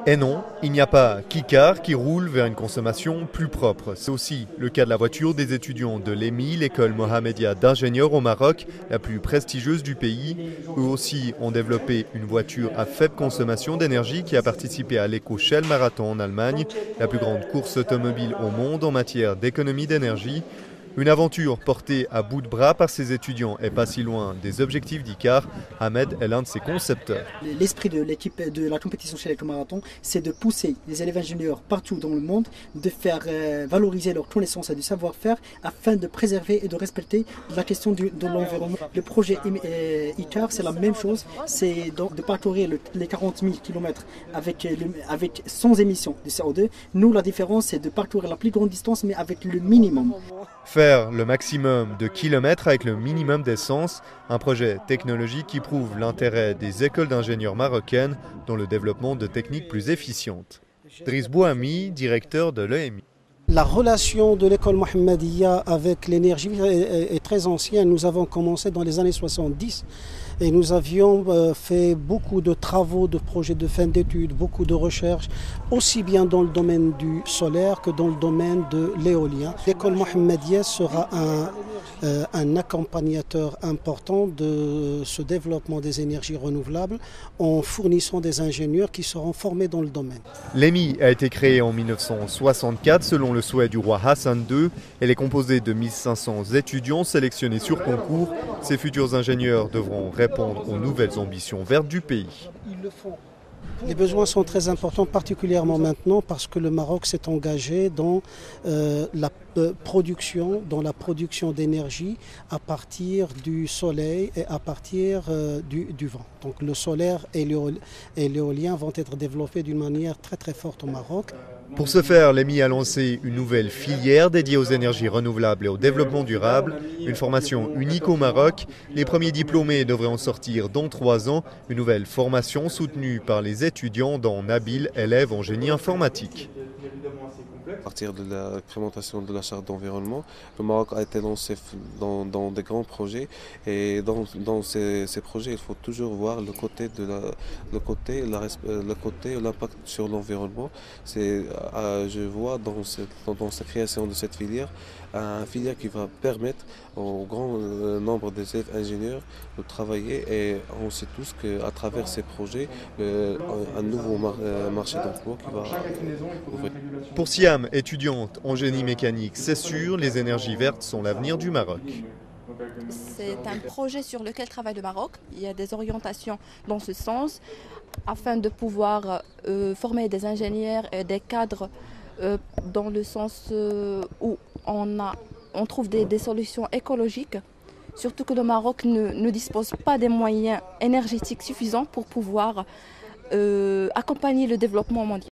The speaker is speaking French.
Et non, il n'y a pas qu'Icar qui roule vers une consommation plus propre. C'est aussi le cas de la voiture des étudiants de l'EMI, l'école Mohamedia d'ingénieurs au Maroc, la plus prestigieuse du pays. Eux aussi ont développé une voiture à faible consommation d'énergie qui a participé à l'Eco-Shell Marathon en Allemagne, la plus grande course automobile au monde en matière d'économie d'énergie. Une aventure portée à bout de bras par ses étudiants et pas si loin des objectifs d'Icar. Ahmed est l'un de ses concepteurs. L'esprit de l'équipe de la compétition chez l'éco-marathon, c'est de pousser les élèves ingénieurs partout dans le monde, de faire valoriser leurs connaissances et du savoir-faire afin de préserver et de respecter la question de l'environnement. Le projet Icar, c'est la même chose, c'est de parcourir les 40 000 km avec sans émission de CO2. Nous, la différence, c'est de parcourir la plus grande distance, mais avec le minimum. Faire le maximum de kilomètres avec le minimum d'essence, un projet technologique qui prouve l'intérêt des écoles d'ingénieurs marocaines dans le développement de techniques plus efficientes. Driss Bouhami, directeur de l'EMI. La relation de l'école Mohammedia avec l'énergie est très ancienne. Nous avons commencé dans les années 70 et nous avions fait beaucoup de travaux, de projets de fin d'études, beaucoup de recherches, aussi bien dans le domaine du solaire que dans le domaine de l'éolien. L'école Mohammedia sera un accompagnateur important de ce développement des énergies renouvelables en fournissant des ingénieurs qui seront formés dans le domaine. L'EMI a été créée en 1964 selon le souhait du roi Hassan II. Elle est composée de 1500 étudiants sélectionnés sur concours. Ces futurs ingénieurs devront répondre aux nouvelles ambitions vertes du pays. Les besoins sont très importants, particulièrement maintenant parce que le Maroc s'est engagé dans la production d'énergie à partir du soleil et à partir du vent. Donc le solaire et l'éolien vont être développés d'une manière très très forte au Maroc. Pour ce faire, l'EMI a lancé une nouvelle filière dédiée aux énergies renouvelables et au développement durable, une formation unique au Maroc. Les premiers diplômés devraient en sortir dans 3 ans, une nouvelle formation soutenue par les étudiants dont Nabil, élève en génie informatique. À partir de l'implémentation de la charte d'environnement, le Maroc a été lancé dans des grands projets et dans ces projets, il faut toujours voir l'impact sur l'environnement. Je vois dans cette création de cette filière, une filière qui va permettre au grand nombre des élèves ingénieurs de travailler et on sait tous qu'à travers ces projets, un nouveau marché d'emploi qui va ouvrir. Pour Siam, étudiante en génie mécanique, c'est sûr, les énergies vertes sont l'avenir du Maroc. C'est un projet sur lequel travaille le Maroc. Il y a des orientations dans ce sens afin de pouvoir former des ingénieurs et des cadres dans le sens où on trouve des solutions écologiques. Surtout que le Maroc ne dispose pas des moyens énergétiques suffisants pour pouvoir accompagner le développement mondial.